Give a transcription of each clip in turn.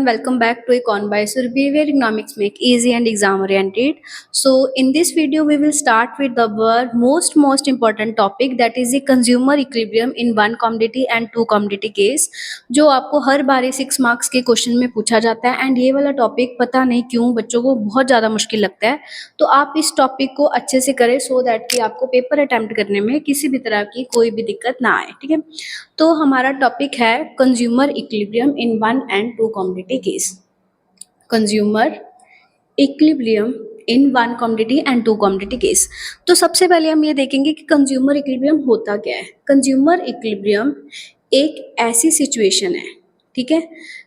everyone, welcome back to Econ by Surbhi, where economics make easy and exam oriented. So in this video we will start with the most important topic, that is the consumer equilibrium in one commodity and two commodity case, जो आपको हर बार 6 marks के question में पूछा जाता है। And ये वाला topic पता नहीं क्यों बच्चों को बहुत ज़्यादा मुश्किल लगता है, तो आप इस टॉपिक को अच्छे से करें सो दैट कि आपको पेपर अटेम्प्ट करने में किसी भी तरह की कोई भी दिक्कत ना आए। ठीक है, तो हमारा टॉपिक है consumer equilibrium in one and two commodity case. Consumer equilibrium in one commodity and two commodity case. तो सबसे पहले हम ये देखेंगे कि कंज्यूमर इक्विलिब्रियम होता क्या है। कंज्यूमर इक्विलिब्रियम एक ऐसी सिचुएशन है, ठीक है,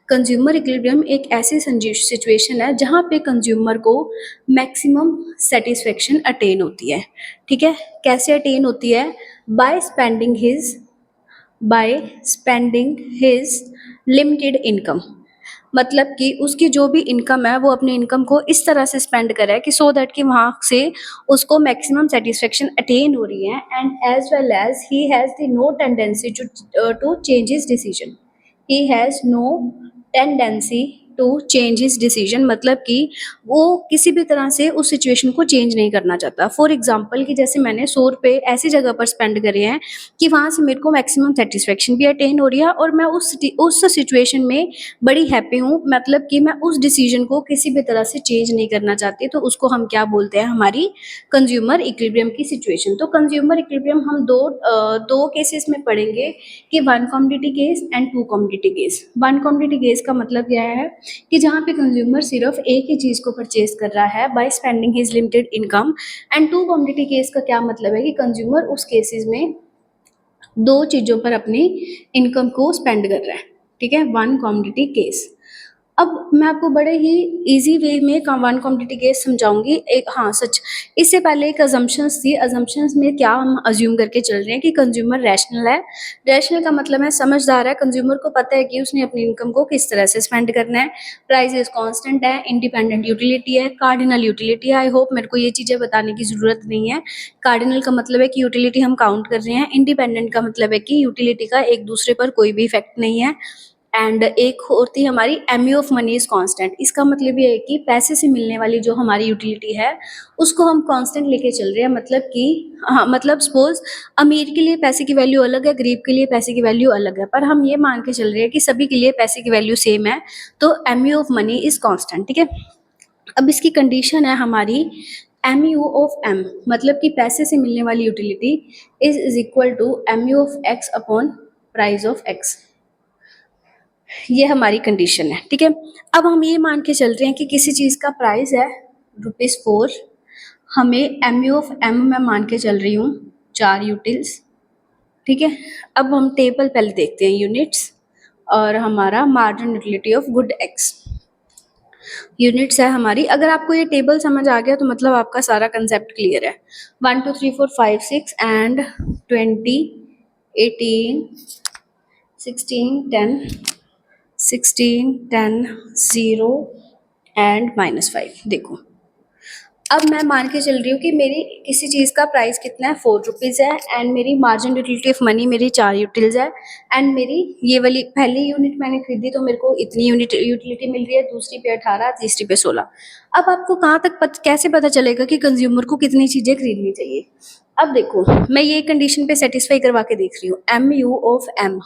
कंज्यूमर इक्विलिब्रियम एक ऐसी सिचुएशन है जहाँ पे कंज्यूमर को मैक्सिमम सेटिस्फेक्शन अटेन होती है। ठीक है, कैसे अटेन होती है? By spending his limited income. मतलब कि उसकी जो भी इनकम है वो अपने इनकम को इस तरह से स्पेंड करे कि सो दैट कि वहाँ से उसको मैक्सिमम सेटिस्फेक्शन अटेन हो रही है। And as well as he has the no tendency to change his decision. He has no tendency to change his decision, मतलब कि वो किसी भी तरह से उस सिचुएशन को चेंज नहीं करना चाहता। फॉर एग्जाम्पल कि जैसे मैंने 100 रुपये ऐसी जगह पर स्पेंड करे हैं कि वहाँ से मेरे को मैक्सिमम सेटिस्फेक्शन भी अटेन हो रही है और मैं उस सिचुएशन में बड़ी हैप्पी हूँ, मतलब कि मैं उस डिसीजन को किसी भी तरह से चेंज नहीं करना चाहती। तो उसको हम क्या बोलते हैं? हमारी कंज्यूमर इक्विलिब्रियम की सिचुएशन। तो कंज्यूमर इक्विलिब्रियम हम दो केसेस में पढ़ेंगे कि one commodity case and two commodity case. One commodity case का मतलब क्या है कि जहाँ पे कंज्यूमर सिर्फ एक ही चीज़ को परचेज कर रहा है by spending his limited income. And two commodity case का क्या मतलब है कि कंज्यूमर उस केसेस में दो चीज़ों पर अपनी इनकम को स्पेंड कर रहा है। ठीक है, वन कमोडिटी केस। अब मैं आपको बड़े ही इजी वे में वन कमोडिटी केस समझाऊंगी। एक सच, इससे पहले एक अजम्पशंस थी। अजम्पशंस में क्या हम अज्यूम करके चल रहे हैं कि कंज्यूमर रैशनल है। रैशनल का मतलब है समझदार है, कंज्यूमर को पता है कि उसने अपनी इनकम को किस तरह से स्पेंड करना है। प्राइस इज कॉन्स्टेंट है, इंडिपेंडेंट यूटिलिटी है, कार्डिनल यूटिलिटी है। आई होप मेरे को ये चीज़ें बताने की ज़रूरत नहीं है। कार्डिनल का मतलब है कि यूटिलिटी हम काउंट कर रहे हैं, इंडिपेंडेंट का मतलब है कि यूटिलिटी का एक दूसरे पर कोई भी इफेक्ट नहीं है। एंड एक होती है हमारी MU of money is constant. इसका मतलब ये है कि पैसे से मिलने वाली जो हमारी यूटिलिटी है उसको हम कांस्टेंट लेके चल रहे हैं। मतलब कि मतलब सपोज अमीर के लिए पैसे की वैल्यू अलग है, गरीब के लिए पैसे की वैल्यू अलग है, पर हम ये मान के चल रहे हैं कि सभी के लिए पैसे की वैल्यू सेम है, तो MU of money is constant. ठीक है, अब इसकी कंडीशन है हमारी एमयू ऑफ एम, मतलब कि पैसे से मिलने वाली utility is equal to MU of X upon price of X. ये हमारी कंडीशन है। ठीक है, अब हम ये मान के चल रहे हैं कि किसी चीज़ का प्राइस है ₹4, हमें एमयू ऑफ एम मैं मान के चल रही हूँ 4 यूटिल्स। ठीक है, अब हम टेबल पहले देखते हैं यूनिट्स और हमारा margin utility of good x. Units है हमारी। अगर आपको ये टेबल समझ आ गया तो मतलब आपका सारा कंसेप्ट क्लियर है। 1 2 3 4 5 6 एंड 20 18 16 10 16 10 0 एंड -5। देखो, अब मैं मान के चल रही हूँ कि मेरी किसी चीज़ का प्राइस कितना है, ₹4 है, एंड मेरी मार्जिन यूटिलिटी ऑफ मनी मेरी 4 यूटिल्स है। एंड मेरी ये वाली पहली यूनिट मैंने खरीदी तो मेरे को इतनी यूनिट यूटिलिटी मिल रही है, दूसरी पे 18, तीसरी पे 16। अब आपको कहाँ तक कैसे पता चलेगा कि कंज्यूमर को कितनी चीज़ें खरीदनी चाहिए? अब देखो, मैं ये कंडीशन पे सेटिस्फाई करवा के देख रही हूँ। MU of M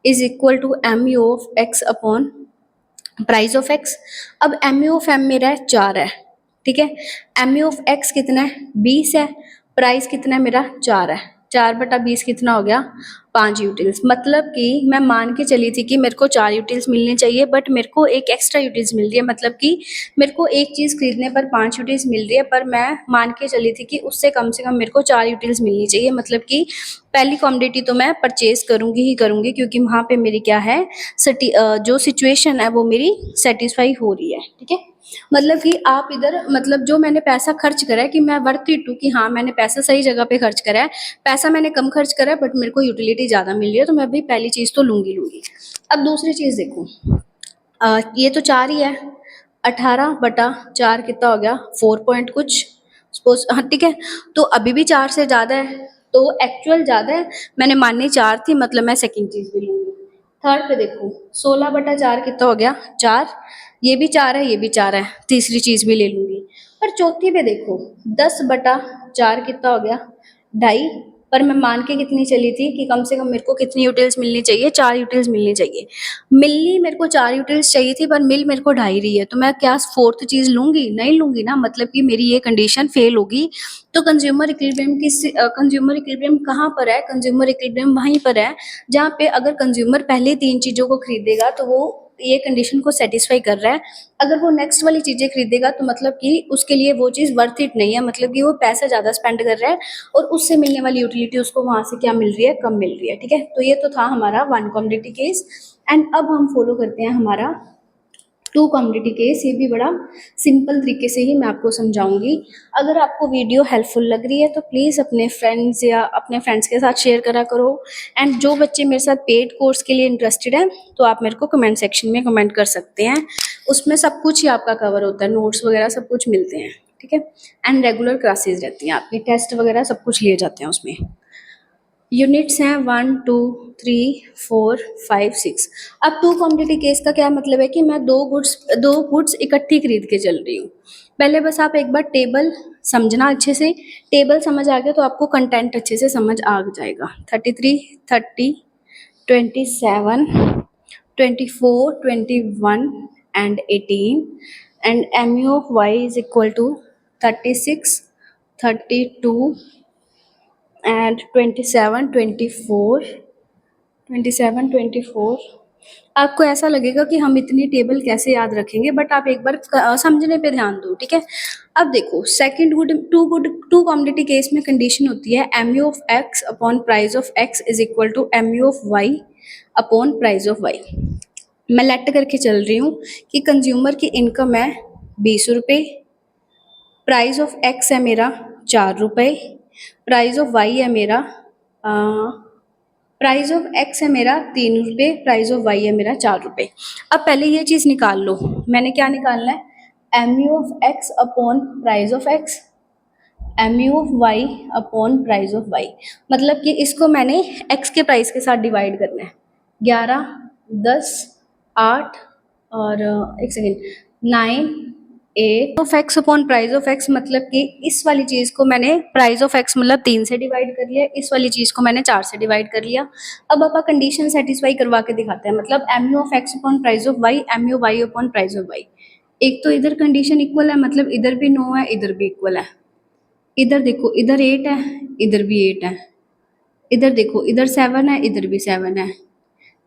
is equal to MU of X upon price of X. अब एमयू ऑफ एम मेरा 4 है। ठीक है, एमयू ऑफ एक्स कितना है? 20 है। प्राइस कितना है मेरा? 4 है। 4/20 कितना हो गया? 5 यूटिल्स। मतलब कि मैं मान के चली थी कि मेरे को 4 यूटिल्स मिलने चाहिए, बट मेरे को एक एक्स्ट्रा यूटिल्स मिल रही है। मतलब कि मेरे को एक चीज़ खरीदने पर 5 यूटिल्स मिल रही है, पर मैं मान के चली थी कि उससे कम से कम मेरे को 4 यूटिल्स मिलनी चाहिए। मतलब कि पहली कमोडिटी तो मैं परचेज करूँगी ही करूँगी, क्योंकि वहाँ पे मेरी क्या है, जो सिचुएशन है वो मेरी सेटिस्फाई हो रही है। ठीक है, मतलब कि आप इधर मतलब जो मैंने पैसा खर्च करा है कि मैं वर्थ इट हूँ कि हाँ मैंने पैसा सही जगह पे खर्च करा है, पैसा मैंने कम खर्च करा है बट मेरे को यूटिलिटी ज़्यादा मिल रही है, तो मैं अभी पहली चीज़ तो लूँगी। अब दूसरी चीज़ देखो, ये तो 4 ही है। 18/4 कितना हो गया? 4 पॉइंट कुछ सपोज। हाँ ठीक है, तो अभी भी 4 से ज़्यादा है, तो एक्चुअल ज़्यादा है। मैंने मानी 4 थी, मतलब मैं सेकेंड चीज़ भी लूँगी। थर्ड पे देखो 16/4 कितना हो गया 4, ये भी 4 है, ये भी 4 है, तीसरी चीज भी ले लूंगी। पर चौथी पे देखो 10/4 कितना हो गया 2.5, पर मैं मान के कितनी चली थी कि कम से कम मेरे को कितनी यूटिल्स मिलनी चाहिए, 4 यूटिल्स मिलनी चाहिए। मिलनी मेरे को 4 यूटिल्स चाहिए थी, पर मिल मेरे को 2.5 रही है, तो मैं क्या फोर्थ चीज लूंगी? नहीं लूंगी ना, मतलब कि मेरी ये कंडीशन फेल होगी। तो कंज्यूमर इक्विलिब्रियम कंज्यूमर इक्विलिब्रियम कहाँ पर है? कंज्यूमर इक्विलिब्रियम वहीं पर है जहाँ पे अगर कंज्यूमर पहले 3 चीजों को खरीदेगा तो वो ये कंडीशन को सेटिस्फाई कर रहा है। अगर वो नेक्स्ट वाली चीजें खरीदेगा तो मतलब कि उसके लिए वो चीज वर्थ इट नहीं है, मतलब कि वो पैसा ज्यादा स्पेंड कर रहा है और उससे मिलने वाली यूटिलिटी उसको वहां से क्या मिल रही है? कम मिल रही है। ठीक है, तो ये तो था हमारा वन कमोडिटी केस। एंड अब हम फॉलो करते हैं हमारा टू कम्युनिटी केस। ये भी बड़ा सिंपल तरीके से ही मैं आपको समझाऊंगी। अगर आपको वीडियो हेल्पफुल लग रही है तो प्लीज़ अपने फ्रेंड्स या अपने फ्रेंड्स के साथ शेयर करा करो। एंड जो बच्चे मेरे साथ पेड कोर्स के लिए इंटरेस्टेड हैं तो आप मेरे को कमेंट सेक्शन में कमेंट कर सकते हैं। उसमें सब कुछ ही आपका कवर होता है, नोट्स वगैरह सब कुछ मिलते हैं। ठीक है, एंड रेगुलर क्लासेज रहती हैं आपकी, टेस्ट वगैरह सब कुछ लिए जाते हैं उसमें। यूनिट्स हैं 1 2 3 4 5 6। अब टू कमोडिटी केस का क्या मतलब है कि मैं दो गुड्स इकट्ठी खरीद के चल रही हूँ। पहले बस आप एक बार टेबल समझना अच्छे से, टेबल समझ आ गया तो आपको कंटेंट अच्छे से समझ आ जाएगा। 33 30 27 24 21 and 18 and MU of Y is equal to 36 32 and 27 24। आपको ऐसा लगेगा कि हम इतनी टेबल कैसे याद रखेंगे, बट आप एक बार समझने पे ध्यान दो। ठीक है, अब देखो सेकंड टू कमोडिटी केस में कंडीशन होती है MU of X upon price of X is equal to MU of Y upon price of Y। मैं लेट करके चल रही हूँ कि कंज्यूमर की इनकम है 20 रुपये, प्राइस ऑफ X है मेरा 4 रुपये, प्राइस ऑफ Y है मेरा प्राइस ऑफ X है मेरा 3 रुपये, प्राइस ऑफ Y है मेरा 4 रुपये। अब पहले ये चीज़ निकाल लो, मैंने क्या निकालना है? MU of X upon price of X, MU of Y upon price of Y। मतलब कि इसको मैंने X के प्राइस के साथ डिवाइड करना है। 11 10 8 और एक second 9 8 of X upon price of X, मतलब कि इस वाली चीज़ को मैंने प्राइस ऑफ X मतलब 3 से डिवाइड कर लिया, इस वाली चीज़ को मैंने 4 से डिवाइड कर लिया। अब आप कंडीशन सेटिस्फाई करवा के दिखाते हैं, मतलब MU of X upon price of Y, MU Y upon price of Y। एक तो इधर कंडीशन इक्वल है, मतलब इधर भी 9 है, इधर भी इक्वल है। इधर देखो इधर 8 है, इधर भी 8 है। इधर देखो इधर 7 है, इधर भी 7 है।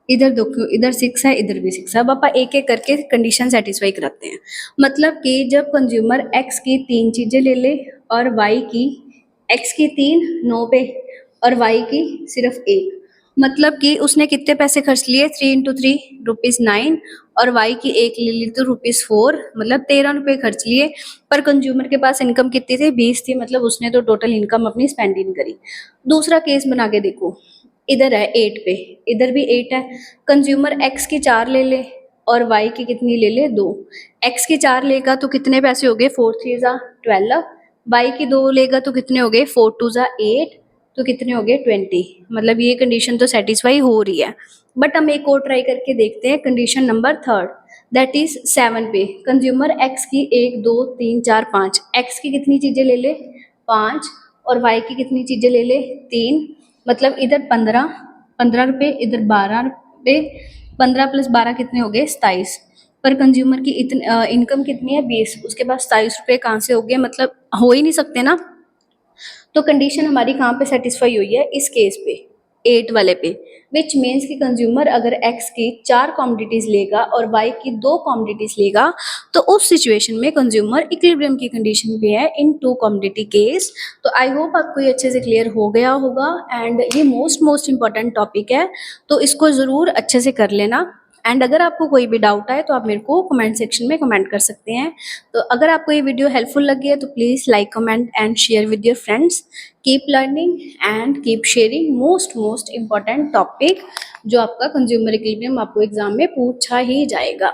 इधर देखो इधर 6 है, इधर भी 6 है। अब आप एक एक करके कंडीशन सेटिस्फाई कराते हैं। मतलब कि जब कंज्यूमर X की 3 चीज़ें ले ले और Y की X की 3 9 पे और Y की सिर्फ 1, मतलब कि उसने कितने पैसे खर्च लिए? 3 इंटू 3 रुपीज़ 9 और Y की 1 ले ली तो रुपीज़ 4, मतलब 13 रुपये खर्च लिए। पर कंज्यूमर के पास इनकम कितनी थी? 20 थी, मतलब उसने तो टोटल इनकम अपनी स्पेंड ही नहीं करी। दूसरा केस बना के देखो, इधर है 8 पे, इधर भी 8 है। कंज्यूमर X की 4 ले ले और Y की कितनी ले ले? 2। X की 4 लेगा तो कितने पैसे हो गए? 4 3 जा 12। Y की 2 लेगा तो कितने हो गए? 4 2 जा 8, तो कितने हो गए? 20। मतलब ये कंडीशन तो सेटिस्फाई हो रही है। बट हम एक और ट्राई करके देखते हैं, condition number third, that is 7 पे। कंज्यूमर X की 1 2 3 4 5, X की कितनी चीज़ें ले ले? 5, और Y की कितनी चीज़ें ले ले? 3। मतलब इधर 15 रुपये, इधर 12 रुपये, 15 + 12 कितने हो गए? 27। पर कंज्यूमर की इनकम कितनी है? 20, उसके पास 27 रुपये कहाँ से हो गए? मतलब हो ही नहीं सकते ना। तो कंडीशन हमारी कहाँ पे सेटिस्फाई हुई है? इस केस पे 8 वाले पे, विच मीन्स कि कंज्यूमर अगर X की 4 कमोडिटीज लेगा और Y की 2 कमोडिटीज लेगा तो उस सिचुएशन में कंज्यूमर इक्विलिब्रियम की कंडीशन पे है इन टू कमोडिटी केस। तो आई होप आपको ये अच्छे से क्लियर हो गया होगा। एंड ये मोस्ट इंपॉर्टेंट टॉपिक है, तो इसको ज़रूर अच्छे से कर लेना। एंड अगर आपको कोई भी डाउट आए तो आप मेरे को कमेंट सेक्शन में कमेंट कर सकते हैं। तो अगर आपको ये वीडियो हेल्पफुल लगी है तो please like comment and share with your friends. Keep learning and keep sharing most important topic जो आपका कंज्यूमर इक्विलिब्रियम आपको एग्जाम में पूछा ही जाएगा।